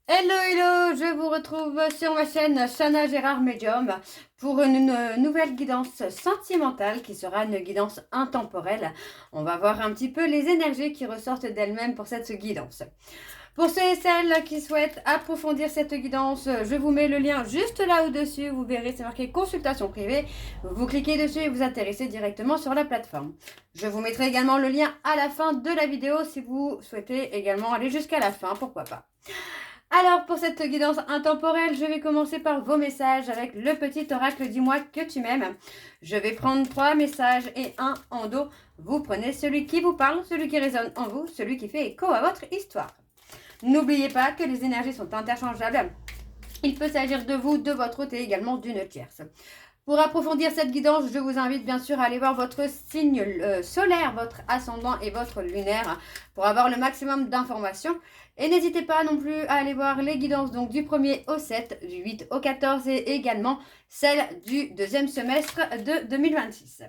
Hello, hello, je vous retrouve sur ma chaîne Chana Gérard Medium pour une nouvelle guidance sentimentale qui sera une guidance intemporelle. On va voir un petit peu les énergies qui ressortent d'elles-mêmes pour cette guidance. Pour ceux et celles qui souhaitent approfondir cette guidance, je vous mets le lien juste là au-dessus. Vous verrez, c'est marqué consultation privée. Vous cliquez dessus et vous atterrissez directement sur la plateforme. Je vous mettrai également le lien à la fin de la vidéo si vous souhaitez également aller jusqu'à la fin, pourquoi pas. Alors, pour cette guidance intemporelle, je vais commencer par vos messages avec le petit oracle Dis-moi que tu m'aimes. Je vais prendre 3 messages et un en dos. Vous prenez celui qui vous parle, celui qui résonne en vous, celui qui fait écho à votre histoire. N'oubliez pas que les énergies sont interchangeables. Il peut s'agir de vous, de votre hôte et également d'une tierce. Pour approfondir cette guidance, je vous invite bien sûr à aller voir votre signe solaire, votre ascendant et votre lunaire pour avoir le maximum d'informations. Et n'hésitez pas non plus à aller voir les guidances donc du 1er au 7, du 8 au 14 et également celle du deuxième semestre de 2026.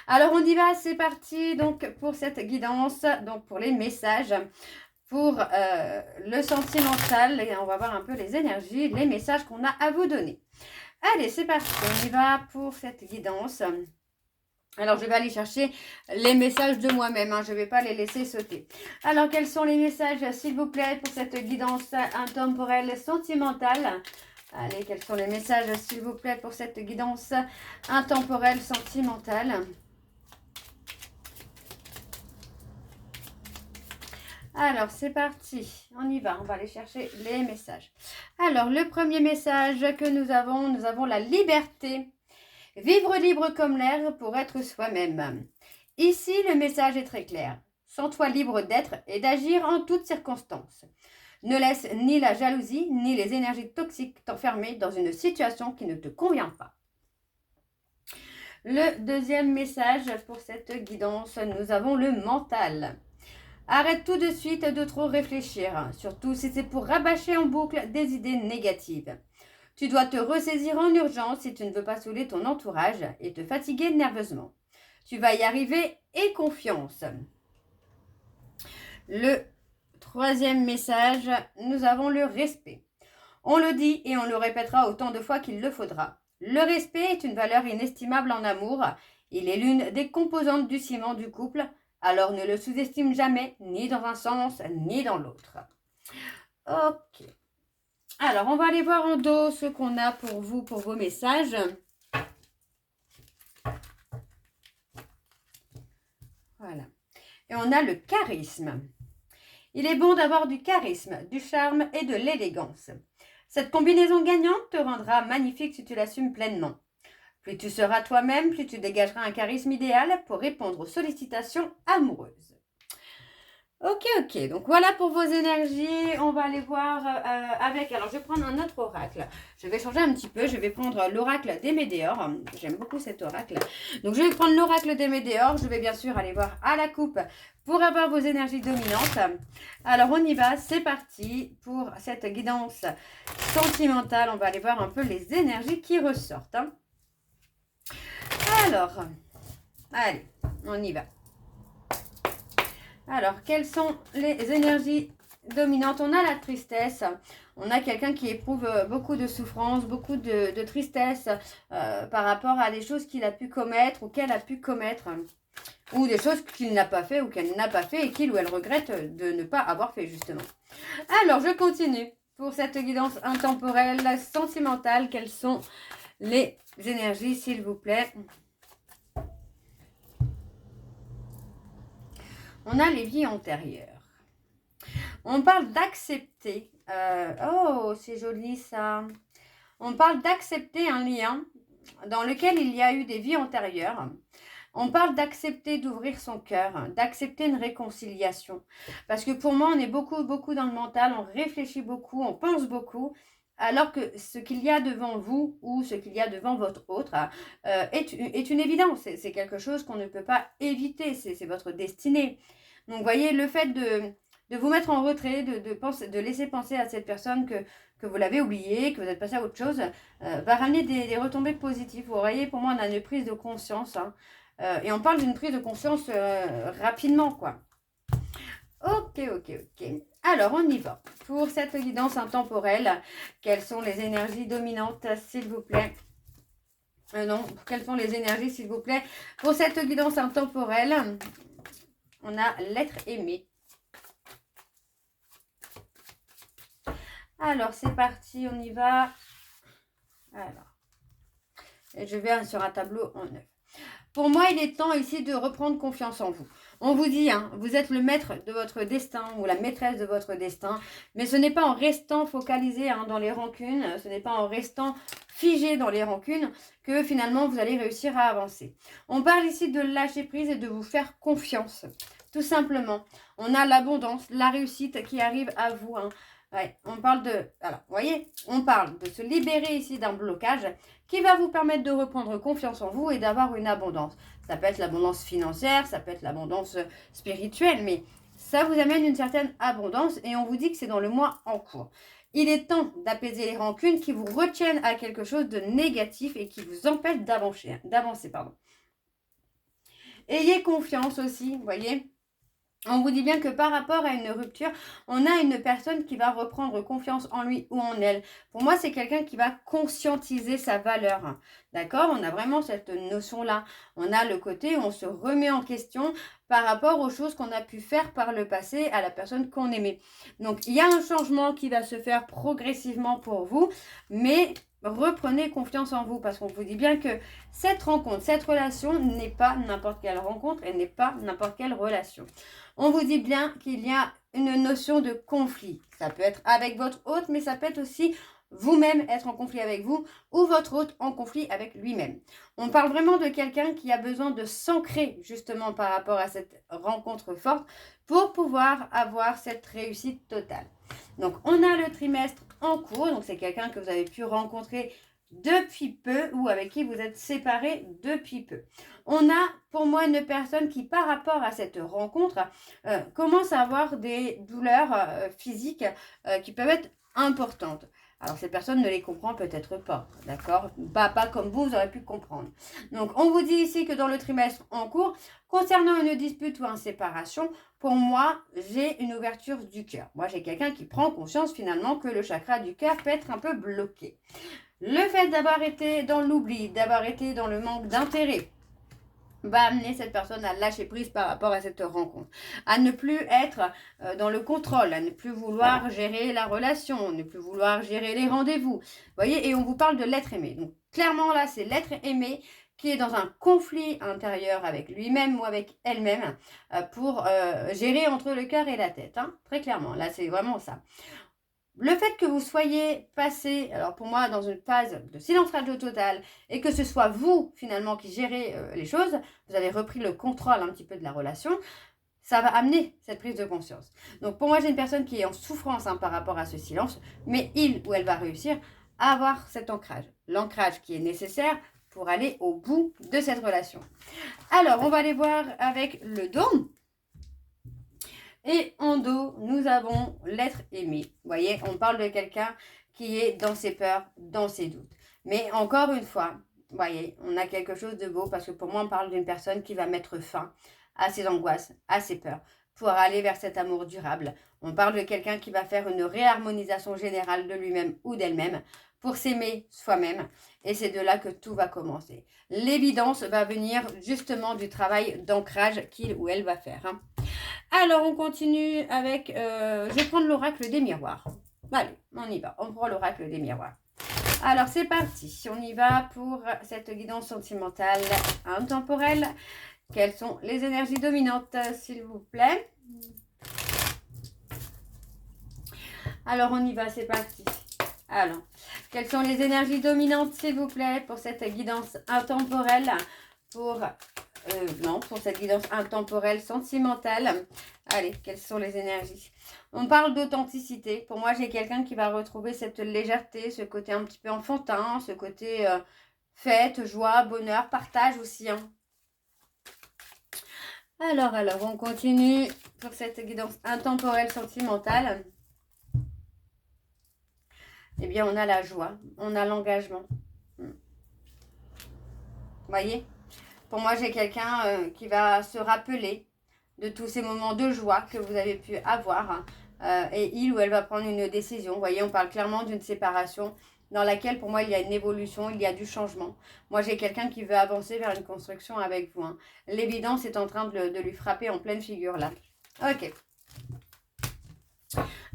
Alors on y va, c'est parti donc pour cette guidance, donc pour les messages. Pour le sentimental, et on va voir un peu les énergies, les messages qu'on a à vous donner. Allez, c'est parti, on y va pour cette guidance. Alors, je vais aller chercher les messages de moi-même, je ne vais pas les laisser sauter. Alors, quels sont les messages, s'il vous plaît, pour cette guidance intemporelle sentimentale? Allez, quels sont les messages, s'il vous plaît, pour cette guidance intemporelle sentimentale? Alors, c'est parti. On y va. On va aller chercher les messages. Alors, le premier message que nous avons la liberté. Vivre libre comme l'air pour être soi-même. Ici, le message est très clair. Sens-toi libre d'être et d'agir en toutes circonstances. Ne laisse ni la jalousie ni les énergies toxiques t'enfermer dans une situation qui ne te convient pas. Le deuxième message pour cette guidance, nous avons le mental. Arrête tout de suite de trop réfléchir, surtout si c'est pour rabâcher en boucle des idées négatives. Tu dois te ressaisir en urgence si tu ne veux pas saouler ton entourage et te fatiguer nerveusement. Tu vas y arriver et confiance. Le troisième message, nous avons le respect. On le dit et on le répétera autant de fois qu'il le faudra. Le respect est une valeur inestimable en amour. Il est l'une des composantes du ciment du couple. Alors ne le sous-estime jamais, ni dans un sens, ni dans l'autre. Ok. Alors, on va aller voir en dos ce qu'on a pour vous, pour vos messages. Voilà. Et on a le charisme. Il est bon d'avoir du charisme, du charme et de l'élégance. Cette combinaison gagnante te rendra magnifique si tu l'assumes pleinement. Plus tu seras toi-même, plus tu dégageras un charisme idéal pour répondre aux sollicitations amoureuses. Ok, donc voilà pour vos énergies. On va aller voir avec... Alors, je vais prendre un autre oracle. Je vais changer un petit peu. Je vais prendre l'oracle des Médéors. J'aime beaucoup cet oracle. Donc, je vais prendre l'oracle des Médéors. Je vais bien sûr aller voir à la coupe pour avoir vos énergies dominantes. Alors, on y va. C'est parti pour cette guidance sentimentale. On va aller voir un peu les énergies qui ressortent. Alors, allez, on y va. Alors, quelles sont les énergies dominantes? On a la tristesse. On a quelqu'un qui éprouve beaucoup de souffrance, beaucoup de tristesse par rapport à des choses qu'il a pu commettre ou qu'elle a pu commettre. Ou des choses qu'il n'a pas fait ou qu'elle n'a pas fait et qu'il ou elle regrette de ne pas avoir fait, justement. Alors, je continue. Pour cette guidance intemporelle, sentimentale, quelles sont les énergies, s'il vous plaît? On a les vies antérieures. On parle d'accepter. Oh, c'est joli ça. On parle d'accepter un lien dans lequel il y a eu des vies antérieures. On parle d'accepter d'ouvrir son cœur, d'accepter une réconciliation. Parce que pour moi, on est beaucoup dans le mental, on réfléchit beaucoup, on pense beaucoup, alors que ce qu'il y a devant vous ou ce qu'il y a devant votre autre est une évidence. C'est quelque chose qu'on ne peut pas éviter, c'est votre destinée. Donc, vous voyez, le fait de vous mettre en retrait, de laisser penser à cette personne que vous l'avez oubliée, que vous êtes passé à autre chose, va ramener des retombées positives. Vous voyez, pour moi, on a une prise de conscience. Et on parle d'une prise de conscience rapidement, quoi. Ok. Alors, on y va. Pour cette guidance intemporelle, quelles sont les énergies dominantes, s'il vous plaît? Non, quelles sont les énergies, s'il vous plaît? Pour cette guidance intemporelle, on a l'être aimé. Alors, c'est parti, on y va. Alors, et je vais sur un tableau en neuf. Pour moi, il est temps ici de reprendre confiance en vous. On vous dit, hein, vous êtes le maître de votre destin ou la maîtresse de votre destin, mais ce n'est pas en restant focalisé dans les rancunes, ce n'est pas en restant figé dans les rancunes que finalement vous allez réussir à avancer. On parle ici de lâcher prise et de vous faire confiance, tout simplement. On a l'abondance, la réussite qui arrive à vous. Ouais, on parle de, alors, vous voyez, on parle de se libérer ici d'un blocage qui va vous permettre de reprendre confiance en vous et d'avoir une abondance. Ça peut être l'abondance financière, ça peut être l'abondance spirituelle, mais ça vous amène une certaine abondance et on vous dit que c'est dans le mois en cours. Il est temps d'apaiser les rancunes qui vous retiennent à quelque chose de négatif et qui vous empêchent d'avancer. Ayez confiance aussi, vous voyez. On vous dit bien que par rapport à une rupture, on a une personne qui va reprendre confiance en lui ou en elle. Pour moi, c'est quelqu'un qui va conscientiser sa valeur. D'accord? On a vraiment cette notion-là. On a le côté où on se remet en question par rapport aux choses qu'on a pu faire par le passé à la personne qu'on aimait. Donc, il y a un changement qui va se faire progressivement pour vous, mais reprenez confiance en vous parce qu'on vous dit bien que cette rencontre, cette relation n'est pas n'importe quelle rencontre et n'est pas n'importe quelle relation. On vous dit bien qu'il y a une notion de conflit. Ça peut être avec votre hôte, mais ça peut être aussi vous-même être en conflit avec vous ou votre hôte en conflit avec lui-même. On parle vraiment de quelqu'un qui a besoin de s'ancrer justement par rapport à cette rencontre forte pour pouvoir avoir cette réussite totale. Donc, on a le trimestre en cours. Donc, c'est quelqu'un que vous avez pu rencontrer depuis peu ou avec qui vous êtes séparés depuis peu. On a pour moi une personne qui par rapport à cette rencontre commence à avoir des douleurs physiques qui peuvent être importantes. Alors cette personne ne les comprend peut-être pas, d'accord? Pas comme vous aurez pu comprendre. Donc on vous dit ici que dans le trimestre en cours, concernant une dispute ou une séparation, pour moi, j'ai une ouverture du cœur. Moi, j'ai quelqu'un qui prend conscience finalement que le chakra du cœur peut être un peu bloqué. Le fait d'avoir été dans l'oubli, d'avoir été dans le manque d'intérêt, va amener cette personne à lâcher prise par rapport à cette rencontre, à ne plus être dans le contrôle, à ne plus vouloir gérer la relation, ne plus vouloir gérer les rendez-vous. Vous voyez, et on vous parle de l'être aimé. Donc clairement là, c'est l'être aimé qui est dans un conflit intérieur avec lui-même ou avec elle-même pour gérer entre le cœur et la tête. Très clairement, là c'est vraiment ça. Le fait que vous soyez passé, alors pour moi, dans une phase de silence radio total, et que ce soit vous, finalement, qui gérez les choses, vous avez repris le contrôle un petit peu de la relation, ça va amener cette prise de conscience. Donc pour moi, j'ai une personne qui est en souffrance par rapport à ce silence, mais il ou elle va réussir à avoir cet ancrage. L'ancrage qui est nécessaire pour aller au bout de cette relation. Alors, on va aller voir avec le dôme. Et en dos, nous avons l'être aimé. Vous voyez, on parle de quelqu'un qui est dans ses peurs, dans ses doutes. Mais encore une fois, vous voyez, on a quelque chose de beau parce que pour moi, on parle d'une personne qui va mettre fin à ses angoisses, à ses peurs, pour aller vers cet amour durable. On parle de quelqu'un qui va faire une réharmonisation générale de lui-même ou d'elle-même pour s'aimer soi-même. Et c'est de là que tout va commencer. L'évidence va venir justement du travail d'ancrage qu'il ou elle va faire. Alors, on continue avec... je vais prendre l'oracle des miroirs. Allez, on y va. On prend l'oracle des miroirs. Alors, c'est parti. On y va pour cette guidance sentimentale intemporelle. Quelles sont les énergies dominantes, s'il vous plaît? Alors, on y va. C'est parti. Alors, quelles sont les énergies dominantes, s'il vous plaît, pour cette guidance intemporelle? Pour cette guidance intemporelle sentimentale. Allez, quelles sont les énergies? On parle d'authenticité. Pour moi, j'ai quelqu'un qui va retrouver cette légèreté, ce côté un petit peu enfantin, ce côté fête, joie, bonheur, partage aussi. Alors, on continue pour cette guidance intemporelle sentimentale. Eh bien, on a la joie, on a l'engagement. Vous voyez? Pour moi, j'ai quelqu'un qui va se rappeler de tous ces moments de joie que vous avez pu avoir et il ou elle va prendre une décision. Vous voyez, on parle clairement d'une séparation dans laquelle, pour moi, il y a une évolution, il y a du changement. Moi, j'ai quelqu'un qui veut avancer vers une construction avec vous. Hein. L'évidence est en train de lui frapper en pleine figure, là. Ok.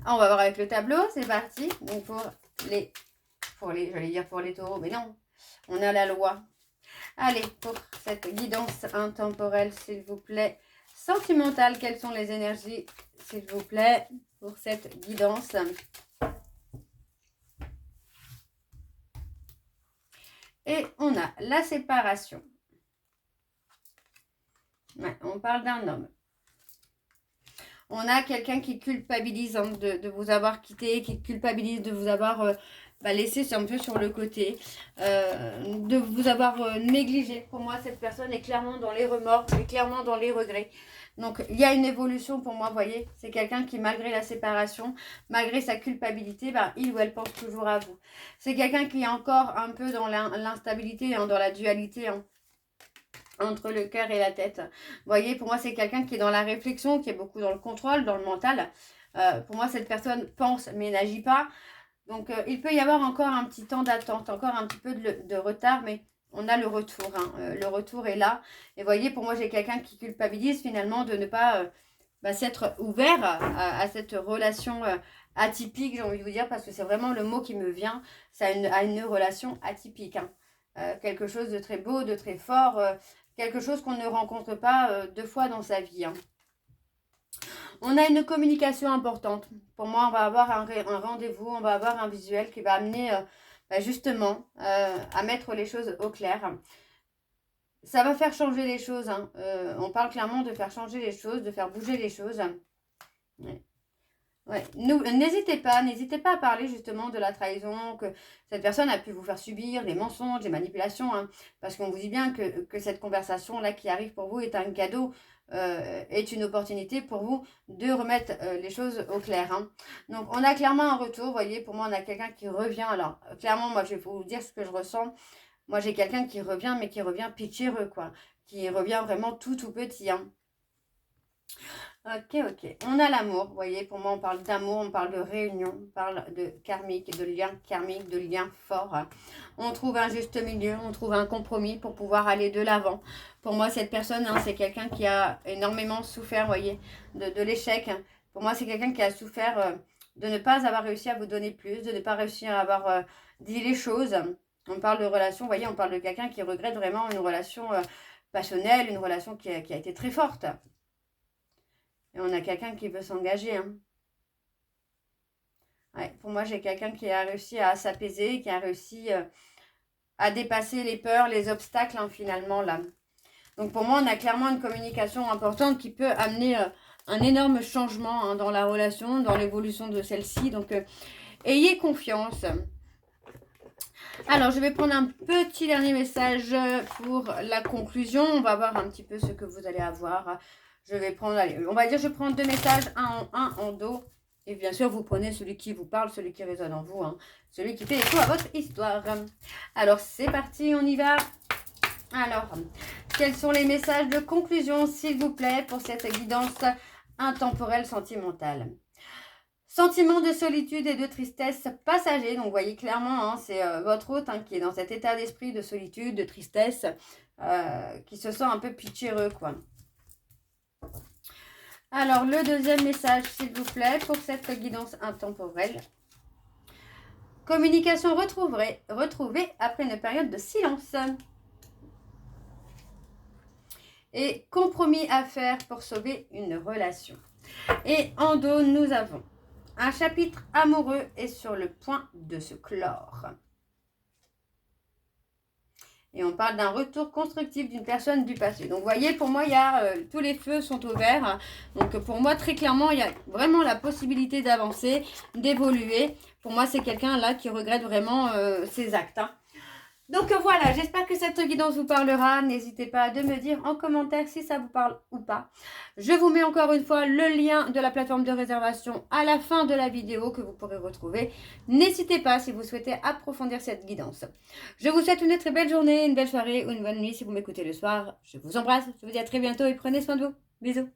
On va voir avec le tableau, c'est parti. Donc, j'allais dire pour les taureaux, mais non. On a la loi. Allez, pour cette guidance intemporelle, s'il vous plaît, sentimentale, quelles sont les énergies, s'il vous plaît, pour cette guidance? Et on a la séparation. Ouais, on parle d'un homme. On a quelqu'un qui culpabilise hein, de vous avoir quitté, qui culpabilise de vous avoir laissé un peu sur le côté, de vous avoir négligé. Pour moi, cette personne est clairement dans les remords, est clairement dans les regrets. Donc, il y a une évolution pour moi, vous voyez. C'est quelqu'un qui, malgré la séparation, malgré sa culpabilité, il ou elle pense toujours à vous. C'est quelqu'un qui est encore un peu dans l'instabilité, hein, dans la dualité, hein, entre le cœur et la tête. Vous voyez, pour moi, c'est quelqu'un qui est dans la réflexion, qui est beaucoup dans le contrôle, dans le mental. Pour moi, cette personne pense mais n'agit pas. Donc, il peut y avoir encore un petit temps d'attente, encore un petit peu de retard, mais on a le retour. Hein. Le retour est là. Et vous voyez, pour moi, j'ai quelqu'un qui culpabilise finalement de ne pas s'être ouvert à cette relation atypique, j'ai envie de vous dire, parce que c'est vraiment le mot qui me vient. Ça a une relation atypique. Hein. Quelque chose de très beau, de très fort, quelque chose qu'on ne rencontre pas deux fois dans sa vie. Hein. On a une communication importante. Pour moi, on va avoir un rendez-vous, on va avoir un visuel qui va amener justement à mettre les choses au clair. Ça va faire changer les choses. Hein. On parle clairement de faire changer les choses, de faire bouger les choses. Ouais. Ouais. N'hésitez pas à parler justement de la trahison, que cette personne a pu vous faire subir, des mensonges, des manipulations, hein, parce qu'on vous dit bien que cette conversation-là qui arrive pour vous est un cadeau, est une opportunité pour vous de remettre les choses au clair. Hein. Donc on a clairement un retour, vous voyez, pour moi on a quelqu'un qui revient, alors clairement moi je vais vous dire ce que je ressens, moi j'ai quelqu'un qui revient, mais qui revient pitchéreux, quoi, qui revient vraiment tout petit, hein. Ok, ok. On a l'amour, vous voyez, pour moi on parle d'amour, on parle de réunion, on parle de karmique, de lien karmique, de lien fort. On trouve un juste milieu, on trouve un compromis pour pouvoir aller de l'avant. Pour moi cette personne, hein, c'est quelqu'un qui a énormément souffert, vous voyez, de l'échec. Pour moi c'est quelqu'un qui a souffert de ne pas avoir réussi à vous donner plus, de ne pas réussir à avoir dit les choses. On parle de relation, vous voyez, on parle de quelqu'un qui regrette vraiment une relation passionnelle, une relation qui a été très forte. Et on a quelqu'un qui veut s'engager. Hein. Ouais, pour moi, j'ai quelqu'un qui a réussi à s'apaiser, qui a réussi à dépasser les peurs, les obstacles, hein, finalement, là. Donc, pour moi, on a clairement une communication importante qui peut amener un énorme changement hein, dans la relation, dans l'évolution de celle-ci. Donc, ayez confiance. Alors, je vais prendre un petit dernier message pour la conclusion. On va voir un petit peu ce que vous allez avoir. Je vais prendre, allez, on va dire, je prends deux messages, un en dos. Et bien sûr, vous prenez celui qui vous parle, celui qui résonne en vous, hein, celui qui fait écho à votre histoire. Alors, c'est parti, on y va. Alors, quels sont les messages de conclusion, s'il vous plaît, pour cette guidance intemporelle sentimentale? Sentiment de solitude et de tristesse passager. Donc, vous voyez clairement, hein, c'est votre hôte hein, qui est dans cet état d'esprit de solitude, de tristesse, qui se sent un peu pitchéreux, quoi. Alors, le deuxième message, s'il vous plaît, pour cette guidance intemporelle. Communication retrouvée après une période de silence. Et compromis à faire pour sauver une relation. Et en dos, nous avons un chapitre amoureux est sur le point de se clore. Et on parle d'un retour constructif d'une personne du passé. Donc, vous voyez, pour moi, il y a tous les feux sont au vert. Donc, pour moi, très clairement, il y a vraiment la possibilité d'avancer, d'évoluer. Pour moi, c'est quelqu'un là qui regrette vraiment ses actes. Hein. Donc, voilà, j'espère que cette guidance vous parlera. N'hésitez pas de me dire en commentaire si ça vous parle ou pas. Je vous mets encore une fois le lien de la plateforme de réservation à la fin de la vidéo que vous pourrez retrouver. N'hésitez pas si vous souhaitez approfondir cette guidance. Je vous souhaite une très belle journée, une belle soirée ou une bonne nuit si vous m'écoutez le soir. Je vous embrasse, je vous dis à très bientôt et prenez soin de vous. Bisous.